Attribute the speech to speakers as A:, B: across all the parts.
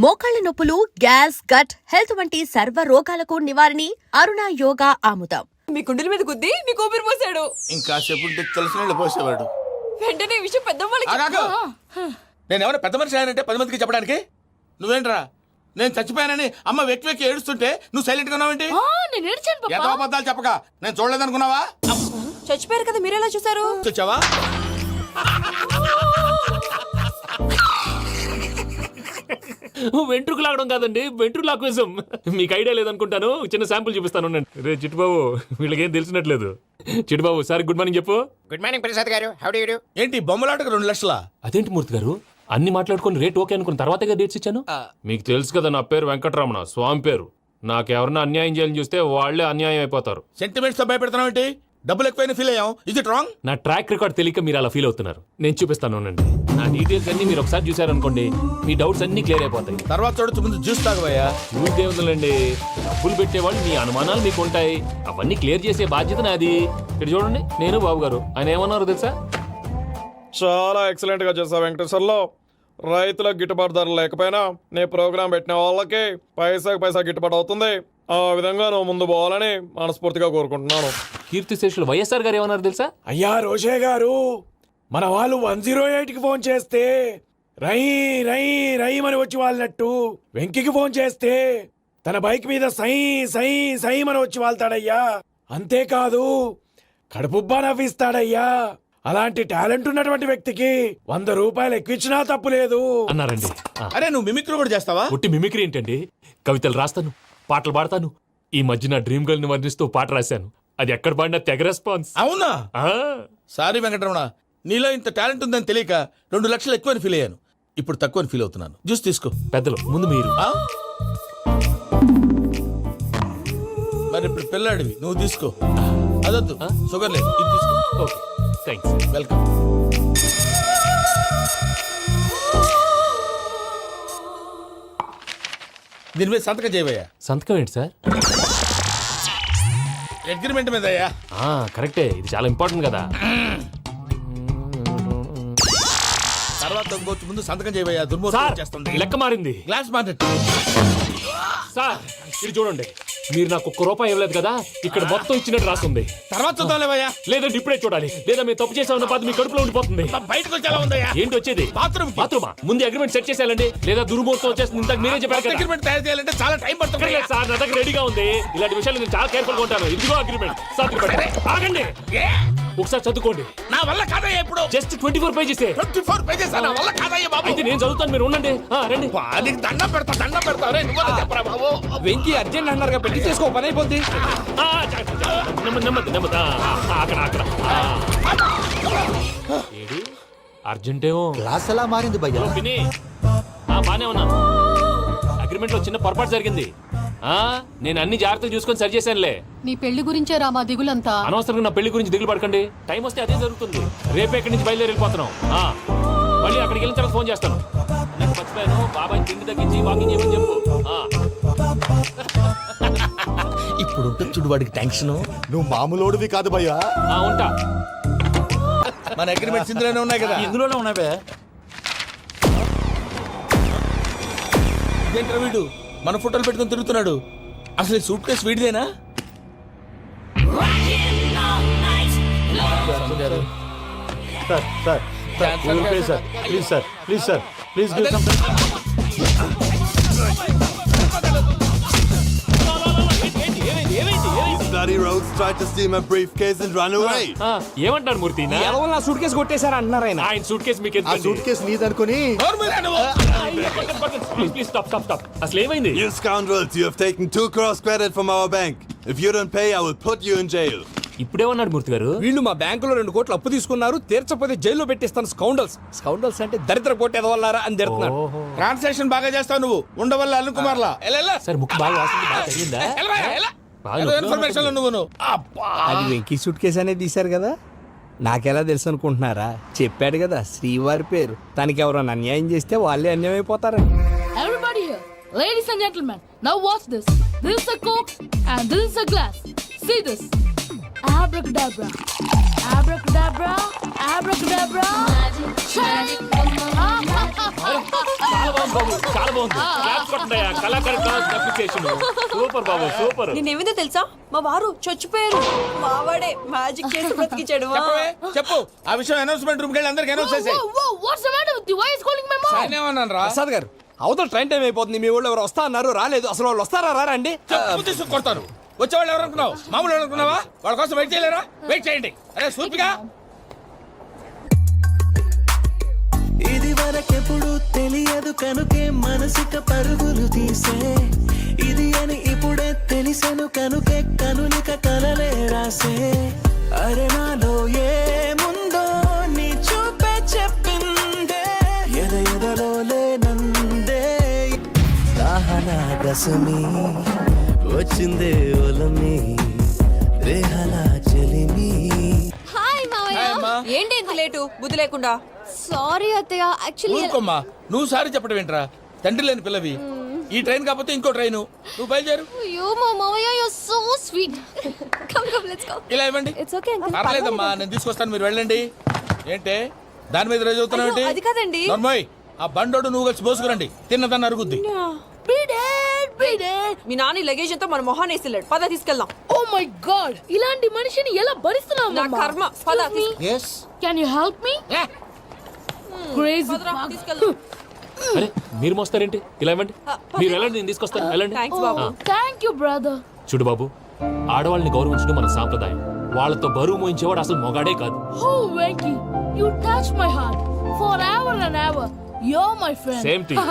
A: మోకాళ్ల నొప్పులు, gas, gut health వంటి సర్వ రోగాలకు నివారణి అరుణ యోగా ఆముదం.
B: మీ కుండల మీద గుద్ది మీకు ఊపిరి పోసాడు.
C: ఇంకా చెప్పుంటే తెలిసిన పోసేవాడు.
B: వెంటనే ఈ విషయం పెద్దవాళ్ళకి.
C: నేను ఎవరైనా పెద్ద మనిషి ఆయనంటే 10 మందికి చెప్పడానికి. నువ్వేంట్రా నేను చచ్చిపోయానని అమ్మ వెక్కి వెక్కి ఏడుస్తుంటే నువ్వు సైలెంట్ గా ఉన్నావేంటి?
B: నేను ఏడ్చాను
C: ఏదో అబద్ధాలు చెప్పక నేను చూడలేదనుకున్నావా?
B: చచ్చిపోయారు కదా, మీరెలా చూసారు?
C: చూచావా?
D: వెంట్రుకు లాగడం కాదండి, వెంట్రులాక్విజం. మీకు ఐడియా లేదనుకుంటాను, చిన్న శాంపుల్ చూపిస్తాను. రే చిట్టుబాబు, వీళ్ళకేం తెలిసినట్లేదు. చిట్టుబాబు సార్ గుడ్ మార్నింగ్ చెప్పు.
E: Good morning Prasad garu, how do you do?
C: ఏంటి బొమ్మలాటకు 2 లక్షలా?
D: అదేంటి మూర్తి గారు, అన్ని మాట్లాడుకుని రేట్ ఓకే అనుకున్న తర్వాతగా డేట్స్ ఇచ్చాను. మీకు తెలుసు కదా నా పేరు వెంకటరమణ, స్వామి పేరు. నాకెవరన్నా అన్యాయం చేయాలని చూస్తే వాళ్లే అన్యాయం అయిపోతారు.
C: సెంటిమెంట్స్ తో భయపెడతావు ఏంటి? డబ్బులు ఎక్కువైనా ఫీల్ అయ్యాం. ఇది రాంగ్.
D: నా ట్రాక్ రికార్డ్ తెలియక మీరు అలా ఫీల్ అవుతున్నారు. నేను చూపిస్తాను అండి. నా డీటెయిల్స్ అన్ని మీరు ఒకసారి చూసారనుకోండి, మీ డౌట్స్ అన్ని క్లియర్ అయిపోతాయి.
C: తర్వాత చూడొచ్చు, ముందు జ్యూస్ తాగబోయా.
D: చూస్తే ఉందండి, డబ్బులు పెట్టేవాళ్ళు మీ అనుమానాలు మీకు ఉంటాయి, అవన్నీ క్లియర్ చేసే బాధ్యత నాది. ఇక్కడ చూడండి, నేను బాబు గారు. ఆయన ఏమన్నారో తెలుసా?
F: చాలా ఎక్సలెంట్ గా చేసావు వెంకటేశ్వర్లో. రైతులకు గిట్టుబాటు ధరలు లేకపోయినా నీ ప్రోగ్రాం పెట్టిన వాళ్ళకి పైసాకి పైసా గిట్టుబాటు అవుతుంది. ఆ విధంగా నువ్వు ముందు పోవాలని మనస్ఫూర్తిగా కోరుకుంటున్నాను.
D: కీర్తి శేషులు వైఎస్ఆర్ గారు ఏమన్నారు తెలుసా?
G: అయ్యా రోషే గారు, మన వాళ్ళు 108కి ఫోన్ చేస్తే రై రై రైమని వచ్చి వాళ్ళనట్టు, వెంకికి ఫోన్ చేస్తే తన బైక్ మీద సై సై సైమని వచ్చి వాళ్తాడయ్యా. అంతేకాదు కడుపుబ్బా నవ్విస్తాడయ్యా. అలాంటి టాలెంట్ ఉన్నటువంటి వ్యక్తికి 100 రూపాయలు ఎక్కువచ్చినా తప్పు లేదు
D: అన్నారండి.
C: అరే నువ్వు మిమిక్రీ కూడా చేస్తావా?
D: ఒట్టి మిమిక్రీ ఏంటండి, కవితలు రాస్తాను, పాటలు పాడతాను. ఈ మధ్య నా డ్రీమ్ గర్ల్ ని వర్ణిస్తూ పాట రాశాను. అది ఎక్కడ పాడినా తెగ రెస్పాన్స్.
C: అవునా? సారీ వెంకటరమణ, నీలో ఇంత టాలెంట్ ఉందని తెలియక 2 లక్షలు ఎక్కువని ఫీల్ అయ్యాను. ఇప్పుడు తక్కువని ఫీల్ అవుతున్నాను. జ్యూస్ తీసుకో.
D: పెద్దలు ముందు మీరు.
C: మరి ఇప్పుడు పిల్లాడివి, నువ్వు తీసుకో. అదొద్దు, షుగర్ లేదు, ఇది తీసుకో.
D: Okay, thanks.
C: వెల్కమ్. దీని మీద సంతకం చేయవయ్యా.
D: సంతకం ఏంటి సార్?
C: అగ్రిమెంట్ మీద అయ్యా.
D: కరెక్టే, ఇది చాలా ఇంపార్టెంట్ కదా.
C: తర్వాత ఇంకొచ్చి ముందు సంతకం చేయవయ్యా. దుర్మోహం చేస్తుంది.
D: లెక్క మారింది.
C: Glass market.
D: సార్ ఇది చూడండి, మీరు నాకు 1 రూపాయి ఇవ్వలేదు కదా, ఇక్కడ మొత్తం ఇచ్చినట్టు రాస్తుంది.
C: తర్వాత చూద్దాంలేవయ్యా.
D: లేదంటే ఇప్పుడే చూడాలి, లేదా మీరు తప్పు చేసామన్న బాధ మీ కడుపులో ఉండిపోతుంది.
C: బయటకు వచ్చేలా ఉందయ్యా.
D: ఏంటి వచ్చేది?
C: బాత్రూమా?
D: ముందు అగ్రిమెంట్ సెట్ చేసేయాలండి, లేదా దుర్మూర్తం వచ్చేస్తుంది. ఇంతకు మీరే చెప్పారు కదా.
C: అగ్రిమెంట్ తయారు చేయాలంటే చాలా టైం పడుతుంది
D: సార్. నా దగ్గర రెడీగా ఉంది. ఇలాంటి విషయాలు నేను చాలా కేర్ఫుల్ గా ఉంటాను. ఇదిగో అగ్రిమెంట్. ఆగండి, ఒకసారి చదువుకోండి.
C: నా వల్ల కాదయ్యా. ఇప్పుడు
D: జస్ట్ 24 పేజెస్.
C: 24 పేజెస్ నా వల్ల కాదయ్యా బాబు.
D: అయితే నేను చదువుతాను, మీరు ఉండండి. రండి.
C: నీకు దండం పెడతా. రే నువ్వు చెప్పరా బాబు.
E: వెంకీ అర్జెంట్ అన్నారుగా, పెట్టి చేసుకో, పని అయిపోద్ది.
D: నెమ్మది. అక్కడ ఏడి అర్జెంటేమో.
H: క్లాస్ ఎలా మారింది భయ్యా?
D: విని బానే ఉన్నాను. అగ్రిమెంట్ లో చిన్న పొరపాటు జరిగింది. నేను అన్ని జాగ్రత్తలు చూసుకొని సరి చేశానులే.
I: నీ పెళ్లి గురించే రామా దిగులంతా.
D: అనవసరంగా నా పెళ్లి గురించి దిగులు పడకండి. టైం వస్తే అదే జరుగుతుంది. రేపే ఇక్కడి నుంచి బయలుదేరి వెళ్ళిపోతున్నాం. మళ్ళీ అక్కడికి వెళ్ళిన తర్వాత ఫోన్ చేస్తాను. నాకు మర్చిపోయాను, బాబాయ్ తిండి తగ్గించి వాకింగ్ చేయమని చెప్పు.
C: ఇప్పుడు చూడు వాడికి టెన్షన్.
H: నువ్వు మామూలోడివి కాదు భయ్యా.
D: ఉంటా.
C: మన అగ్రిమెంట్స్ ఇందులోనే ఉన్నాయి కదా.
E: ఇందులోనే ఉన్నావే.
C: ఇదేంట్రా వీడు మన ఫోటోలు పెట్టుకుని తిరుగుతున్నాడు? అసలు సూట్ కేసు వీడిదేనా?
J: Bloody rogues tried to steal my briefcase and run away.
D: ఏమంటారు మూర్తి?
E: నా సూట్ కేసు కొట్టేశారు అంటున్నారు ఆయన.
D: ఆయన సూట్ కేసు మీకు
H: ఆ సూట్ కేసు నీదనుకుని.
D: Please stop. అసలు ఏమైంది?
J: You scoundrels, you have taken 2 crores credit from our bank. If you don't pay, I will put you in jail.
D: ఇప్పుడేమన్నాడు మూర్తి గారు?
E: వీళ్ళు మా బ్యాంకులో 2 కోట్లు అప్పు తీసుకున్నారు, తీర్చపోతే జైల్లో పెట్టిస్తాను. స్కౌండల్స్ అంటే దరిద్ర పోటీ ఎదవల్లారా అని తిడుతున్నారు.
C: ట్రాన్సాక్షన్ బాగా చేస్తావు నువ్వు. ఉండవల్ల అరుణ్ కుమార్ లా.
D: సార్ ముక్కు బాగా వాసింది, బాగా తగిలిందా?
C: ఇన్ఫర్మేషన్ నువ్వు.
E: అది వెంకీ సూట్ కేసు అనేది తీశారు కదా, నాకెలా తెలుసు అనుకుంటున్నారా? చెప్పాడు కదా శ్రీవారి పేరు. తనకి ఎవరైనా అన్యాయం చేస్తే వాళ్ళే అన్యాయం అయిపోతారని.
I: Everybody here, ladies and gentlemen, now watch this. This is a Coke and this is a glass. See this. Abracadabra. Abracadabra, abracadabra.
D: చాలా బాగుంది బాబు, చాలా బాగుంది. క్లాప్స్ కొట్టండియా, కళాకారు క్లాస్ అప్లికేషన్. సూపర్ బాబు, సూపర్.
B: నేనేమిదో తెలుసా మా వారు చచ్చిపోయారు మావాడే మ్యాజిక్ చేసి బ్రతికించాడు
C: చెప్పవే చెప్పు ఆ విషయం అనౌన్స్మెంట్ రూమ్కి వెళ్ళి అందరికి అనౌన్స్ చేసేయ్.
I: Whoa, what's the matter with you? Why is calling my mom?
C: నేనేమన్నాను రా
E: ప్రసాద్ గారు అవతల ట్రైన్ టైం అయిపోతుంది. మీ ఊళ్ళో ఎవరు వస్తా అన్నారు, రాలేదు. అసలు వాళ్ళు వస్తారా రారా అండి?
C: చెప్పు తీసుకు కొడతాను. వచ్చేవాళ్ళు ఎవరు అనుకున్నావు? మామూలు ఎవరు అనుకున్నావా? వాళ్ళ కోసం వెయిట్ చేయలేరా? వెయిట్ చేయండి. అరే సూపిగా
K: ఇది వరకెప్పుడు తెలియదు కనుకే మనసిక పరుగులు తీసే ఇది అని ఇప్పుడే తెలిసెను కనుకే కనులిక కలలే రాసే అరే నాలో ఏముందో నీ చూపే చెప్పిందే ఎదలో లేనందే దాహనా గసమి వచ్చిందే ఒలమి రేహలా చెలిమి.
B: హాయ్
C: హాయ్ అమ్మా.
B: ఏంటి ఇంత లేటు బుద్ధి లేకుండా
I: Sorry, Attaya. Actually,
C: ఊరుకోమ్మా. నువ్వు సారి చెప్పడం ఏంట్రా? తండ్రి లేని పిల్లవి. ఈ ట్రైన్ కాకపోతే ఇంకో ట్రైన్. నువ్వు బయలుదేరు.
I: you, Maya, you're so sweet. Come, let's go.
C: ఇలా ఇవ్వండి.
I: It's okay, uncle.
C: పర్లేదమ్మా, నేను తీసుకొస్తాను, మీరు వెళ్ళండి. ఏంటే దాని మీద రోజు అవుతున్నావు
B: అయ్యో, అది కాదండి.
C: నర్మోయ్, ఆ బండోడు నువ్వు కలిసి పోసుకురండి. తిన్నదాన్ని అరుగుద్ది.
I: Beat it.
B: Me Nani luggage అంతా మన మొహాన్ వేసిల్లాడు పద తీసుకెళ్దాం
I: Oh my God. ఇలాంటి మనిషిని ఎలా భరిస్తున్నావు
B: నా
I: మమ్మా?
B: కర్మ పద
I: Excuse me. Can you help me? Crazy.
B: పదరా, తీసుకెళ్దాం
D: అరే మీరు మోస్తారేంటి? ఇలా ఇవ్వండి. మీరు వెళ్ళండి, నేను తీసుకొస్తాను. వెళ్ళండి.
B: Thanks Babu
I: Thank you, brother.
D: చూడు బాబు, ఆడవాళ్ళని గౌరవించడం మన సాంప్రదాయం. వాళ్ళతో బరువు మోయించేవాడు అసలు మొగాడే కాదు.
I: Oh, Venky, you touch my heart forever and ever. You're my friend.
D: Same to you.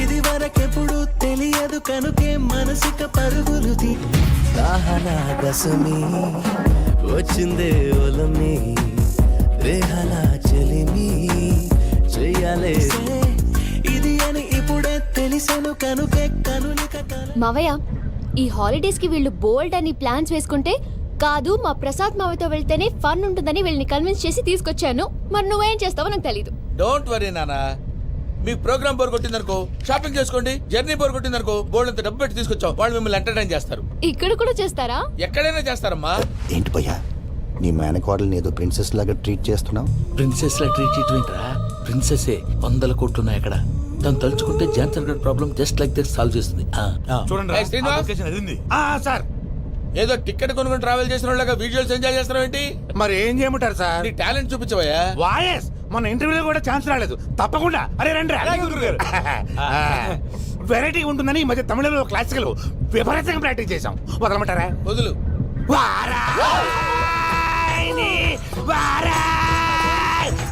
K: ఇది వరకెప్పుడు తెలియదు కనుకే మనసిక పరుగులు దాహనా గసమి వచ్చిందే ఒలమి రేహలా చెలిమి చెయ్యాలే ఇది అని ఇప్పుడే తెలిసెను కనుకే కనులిక
I: మావయ్య, ఈ హాలిడేస్ కి వీళ్ళు బోల్డ్ అని ప్లాన్స్ వేసుకుంటే కాదు మా ప్రసాద్ మావయ్యతో వెళ్తేనే ఫన్ ఉంటుందని వీళ్ళని కన్విన్స్ చేసి తీసుకొచ్చాను. మరి నువ్వేం చేస్తావో నాకు తెలీదు.
C: డోంట్ వరీ నానా. మీ ప్రోగ్రామ్ బోర్ కొట్టిందనుకో షాపింగ్ చేసుకోండి. జర్నీ బోర్ కొట్టిందనుకో బోర్డు అంత డబ్బు పెట్టి తీసుకొచ్చాం. వాళ్ళు మిమ్మల్ని ఎంటర్టైన్ చేస్తారు.
I: ఇక్కడ కూడా చేస్తారా?
C: ఎక్కడైనా చేస్తారమ్మా.
H: ఏంటి భయ్యా నీ మేనకోడల్ని ఏదో ప్రిన్సెస్ లాగా ట్రీట్ చేస్తున్నావు?
C: ప్రిన్సెస్ లా ట్రీట్ చేయటమేంట్రా? ప్రిన్సెస్ 100 కోట్లు ఉన్నాయి అక్కడ. తను తలుచుకుంటే జాన్సన్ గడ్ problem just like that solve చేస్తుంది.
G: చూడండి సార్.
C: ఏదో టికెట్ కొనుక్కొని ట్రావెల్ చేసిన వాళ్ళగా విజువల్స్ ఎంజాయ్ చేస్తున్నావు ఏంటి?
G: మరి ఏం చేయమంటారు సార్?
C: నీ టాలెంట్ చూపించవయ్యా.
G: వాయస్ మన ఇంటర్వ్యూలో కూడా ఛాన్స్ రాలేదు. తప్పకుండా అరే రండి వెరైటీ ఉంటుందని ఈ మధ్య తమిళంలో క్లాసికల్ విపరీతంగా ప్రాక్టీస్ చేసాం. వదలమంటారా?
C: వదులు.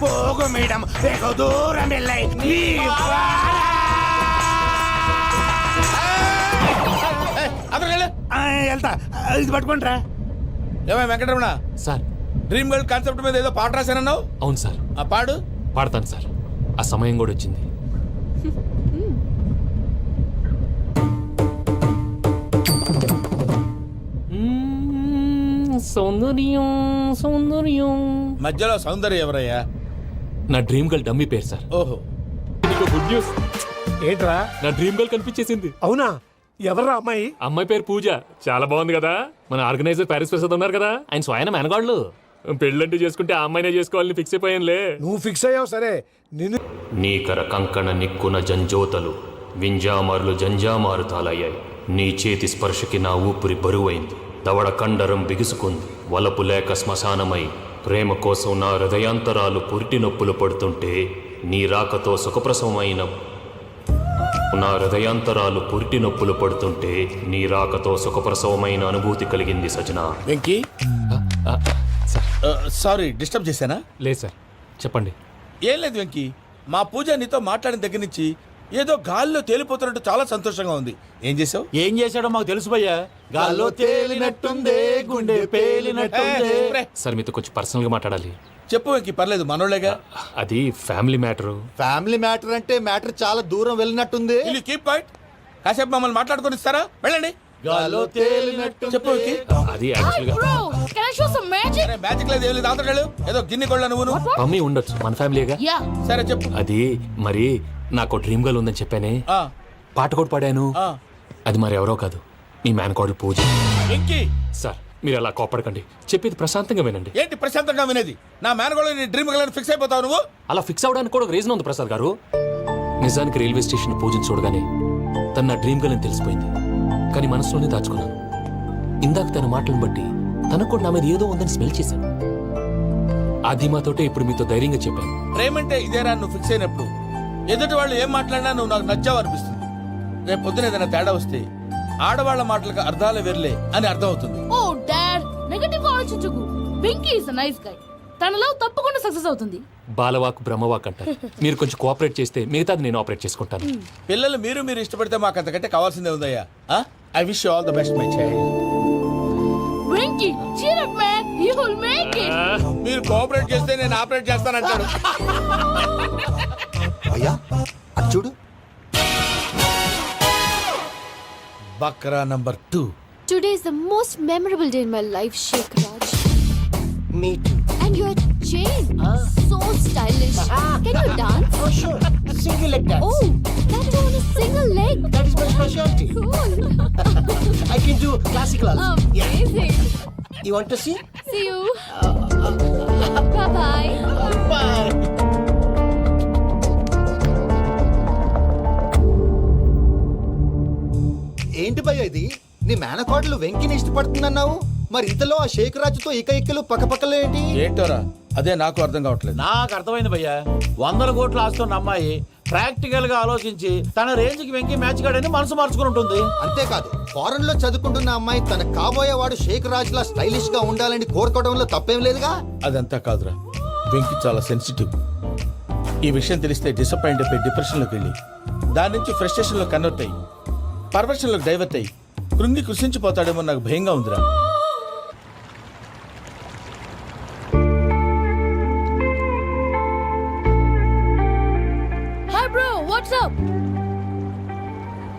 G: పోగు మేడం వెగు దూరం వెళ్ళై వెళ్తా. ఇది పట్టుకుంటారా?
C: ఏమై Venkataramana,
D: sir.
C: Dream girl concept మీద ఏదో పాట రాశానన్నావు.
D: అవును సార్.
C: ఆ పాడు.
D: పాడతాను సార్. ఆ సమయం కూడా వచ్చింది. సౌందర్యం సౌందర్యం.
C: మధ్యలో సౌందర్య ఎవరయ్యా?
D: నా డ్రీమ్ గర్ల్ డమ్మీ పేరు సార్.
C: ఓహో.
D: Good news.
G: ఏంట్రా?
D: నా డ్రీమ్ గర్ల్ కనిపించేసింది.
G: అవునా? ఎవరా అమ్మాయి?
D: అమ్మాయి పేరు పూజ. చాలా బాగుంది కదా. మన ఆర్గనైజర్ ప్యారిస్ ప్రసాద్ ఉన్నారు కదా, ఆయన స్వయం మెనగాళ్ళు. పెళ్ళంటూ చేసుకుంటే ఆ అమ్మాయినే చేసుకోవాలని ఫిక్స్ అయిపోయానులే.
G: నువ్వు ఫిక్స్ అయ్యావు సరే. నిన్ను
D: నీకర కంకణ నిక్కున జంజోతలు వింజామారులు జంజామారుతాలయ్యాయి. నీ చేతి స్పర్శకి నా ఊపిరి బరువైంది. దవడ కండరం బిగుసుకుంది. వలపు లేక శ్మశానమై ప్రేమ కోసం నా హృదయాంతరాలు పురిటి నొప్పులు పడుతుంటే నీ రాకతో సుఖప్రసవమైన నా హృదయాంతరాలు పురిటి నొప్పులు పడుతుంటే నీ రాకతో సుఖప్రసవమైన అనుభూతి కలిగింది సజనా.
C: వెంకీ, సారీ డిస్టర్బ్ చేశానా?
D: లేదు సార్, చెప్పండి.
C: ఏం లేదు వెంకీ, మా పూజ నీతో మాట్లాడిన దగ్గర నుంచి ఏదో గాల్లో తేలిపోతున్నట్టు చాలా సంతోషంగా ఉంది. ఏం చేసావు?
H: ఏం చేశాడో మాకు తెలుసు భయ్యా. గాల్లో తేలినట్టుందే గుండె పేలినట్టుందే.
D: సార్ మీతో కొంచెం పర్సనల్గా మాట్లాడాలి.
C: చెప్పు వెంకీ, పర్లేదు మనోళ్ళేగా.
D: అది ఫ్యామిలీ మ్యాటరు.
H: ఫ్యామిలీ మ్యాటర్ అంటే మ్యాటర్ చాలా దూరం వెళ్ళినట్టుంది.
C: Will you keep quiet? కాసేపు మమ్మల్ని మాట్లాడుకొని ఇస్తారా? వెళ్ళండి.
H: గాల్లో తేలినట్టు
C: చెప్పు వెంకీ.
D: అది యాక్చువల్గా
I: Bro, can I show some magic?
C: అరే మ్యాజిక్ లేదు, ఏం లేదు, ఆతడాలు ఏదో గిన్నె కొళ్ళ నువ్వును.
D: మమ్మీ ఉండొచ్చు, మన ఫ్యామిలీగా.
I: Yeah.
C: సరే చెప్పు.
D: అది మరి నాకు డ్రీమ్ గర్ల్ ఉందని చెప్పానే,
C: ఆ,
D: పాట కూడా పాడాను.
C: ఆ.
D: అది మరి ఎవరో కాదు, మీ మేనకోడలు పూజ.
C: వెంకీ
D: సార్ మీరు అలా కోపడకండి, చెప్పేది ప్రశాంతంగా వినండి.
C: ఏంటి ప్రశాంతంగా వినేది? నా మేనగోళ్ళు నీ డ్రీమ్ గలని ఫిక్స్ అయిపోతావు నువ్వు.
D: అలా ఫిక్స్ అవడానికి కూడా ఒక రీజన్ ఉంది ప్రసాద్ గారు. నిజానికి రైల్వే స్టేషన్ పూజను చూడగానే తన నా డ్రీమ్ గర్ల్ అని తెలిసిపోయింది. కానీ మనసులోనే దాచుకున్నాను. ఇందాక తన మాటలను బట్టి తనకు కూడా నా మీద ఏదో ఉందని స్మెల్ చేశాను. ఆ ధీమాతోటే ఇప్పుడు మీతో ధైర్యంగా చెప్పాను.
C: ప్రేమంటే ఇదేరా నువ్వు ఫిక్స్ అయినప్పుడు ఎదుటి వాళ్ళు ఏం మాట్లాడినా నువ్వు నాకు నచ్చావు అనిపిస్తుంది. రేపు పొద్దున ఏదైనా తేడా వస్తే ఆడవాళ్ల మాటలకు అర్థాలు వెర్లే అని అర్థం అవుతుంది.
B: ఓ డాడ్, నెగటివ్ ఆలోచించకు. Venky is nice guy. తన లవ్ తప్పకుండా సక్సెస్ అవుతుంది.
D: బాలవాక్ బ్రహ్మవాక్ అంటారు. మీరు కొంచెం కోఆపరేట్ చేస్తే మిగతాది నేను ఆపరేట్ చేసుకుంటాను.
C: పిల్లలు మీరు ఇష్టపడితే మాకు అంతకంటే కావాల్సిందే ఉందయ్యా. I wish you all the best my child.
B: Venky cheer up man, you will make it.
C: మీరు కోఆపరేట్ చేస్తే నేను ఆపరేట్ చేస్తానంటాడు.
H: అయ్యా అది చూడు.
C: Bakra number 2.
I: Today is the most memorable day in my life, Sheikh Raj.
H: Me too.
I: And your chain, so stylish. Can you dance?
H: Oh sure. Single leg dance.
I: Oh, that too on a single leg.
H: That is my specialty.
I: Cool.
H: I can do classical also.
I: Amazing.
H: You want to see?
I: See you. Bye-bye.
H: Bye. ఏంటి భయ్య ఇది? నీ మేనకోడలు వెంకిని ఇష్టపడుతుందన్నావు, మరి ఇంతలో ఆ షేక్ రాజుతో ఇకలు పక్కపక్కలు ఏంటి?
C: ఏంటోరా అదే నాకు అర్థం కావట్లేదు.
L: నాకు అర్థమైంది భయ్యా. 100 కోట్లు ఆస్తున్న అమ్మాయి ప్రాక్టికల్ గా ఆలోచించి తన రేంజ్ కి వెంకి మ్యాచ్ కాడని మనసు మార్చుకుని ఉంటుంది.
H: అంతేకాదు, ఫారెన్ లో చదువుకుంటున్న అమ్మాయి తన కాబోయేవాడు షేక్ రాజ్ లా స్టైలిష్ గా ఉండాలని కోరుకోవడంలో తప్పేం లేదుగా.
C: అదంతా కాదురా, వెంకి చాలా సెన్సిటివ్. ఈ విషయం తెలిస్తే డిసప్పాయింట్ అయిపోయి డిప్రెషన్లోకి వెళ్ళి దాని నుంచి ఫ్రస్ట్రేషన్లో కన్వర్ట్ అయ్యి పర్వర్షన్లోకి డైవర్ట్ అయ్యి కృంగి కృషించిపోతాడేమో నాకు భయంగా ఉందిరా.
B: Hi bro, what's up?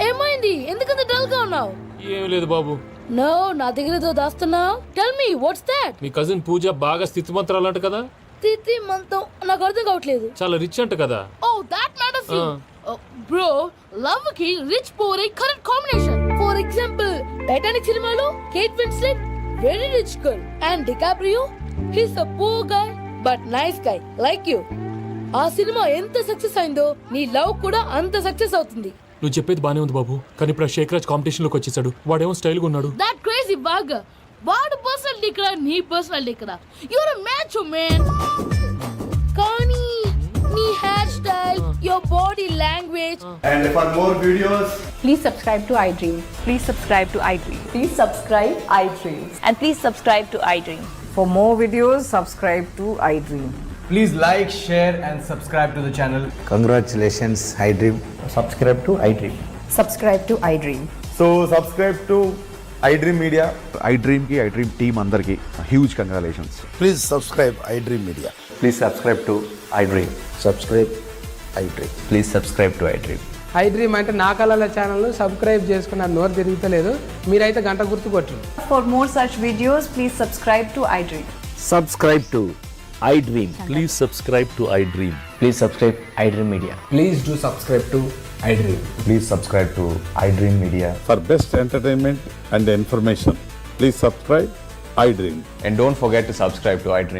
B: ఏమైంది? ఎందుకంత డల్ గా ఉన్నావు?
D: ఏం లేదు బాబు.
B: నో, నా దగ్గర ఏదో దాస్తున్నావు. Tell me what's that?
D: మీ కజిన్ పూజ బాగా స్థితిమంతరాలు అంట కదా.
B: తిత్తి మంతం నాకు అర్థం కావట్లేదు.
D: చాలా రిచ్ అంట కదా.
B: Oh that matters you. Bro, love కి rich poor correct combination. For example Titanic సినిమాలో Kate Winslet very rich girl and DiCaprio he's a poor guy but nice guy like you. ఆ సినిమా ఎంత సక్సెస్ అయిందో నీ love కూడా అంత success అవుతుంది.
D: నువ్వు చెప్పేది బానే ఉంది బాబు, కానీ ఇప్పుడు షేక్ రాజ్ కాంపిటీషన్ లోకి వచ్చేసాడు. వాడేమో స్టైల్ గా ఉన్నాడు.
B: That crazy bag. వాడు పర్సనాలిటీ ఇక్కడ, నీ పర్సనాలిటీ ఇక్కడ. Your a match man. కానీ నీ hair style, your body language.
J: And for more videos,
B: Please subscribe to iDream.
M: Please subscribe to iDream.
B: Please subscribe iDream.
M: And please subscribe to iDream.
B: For more videos, subscribe to iDream.
K: Please like, share and subscribe to the channel.
J: congratulations, iDream.
K: Subscribe to iDream.
B: Subscribe to iDream.
J: So subscribe to iDream Media.
K: iDream ki iDream team andarki huge congratulations.
J: Please subscribe iDream Media.
K: Please subscribe to iDream.
J: Subscribe iDream.
K: Please subscribe to iDream.
M: iDream అంటే నా కళల channel subscribe చేసుకున్న నోరు తిరుగుతలేదు. మీరైతే గంట గుర్తు కొట్టండి.
B: For more such videos, please subscribe to iDream.
K: Subscribe to iDream. Please subscribe to iDream. Please subscribe iDream Media.
H: Please do subscribe to iDream.
K: Please subscribe to iDream Media.
J: For best entertainment and information, please subscribe iDream.
K: And don't forget to subscribe to iDream.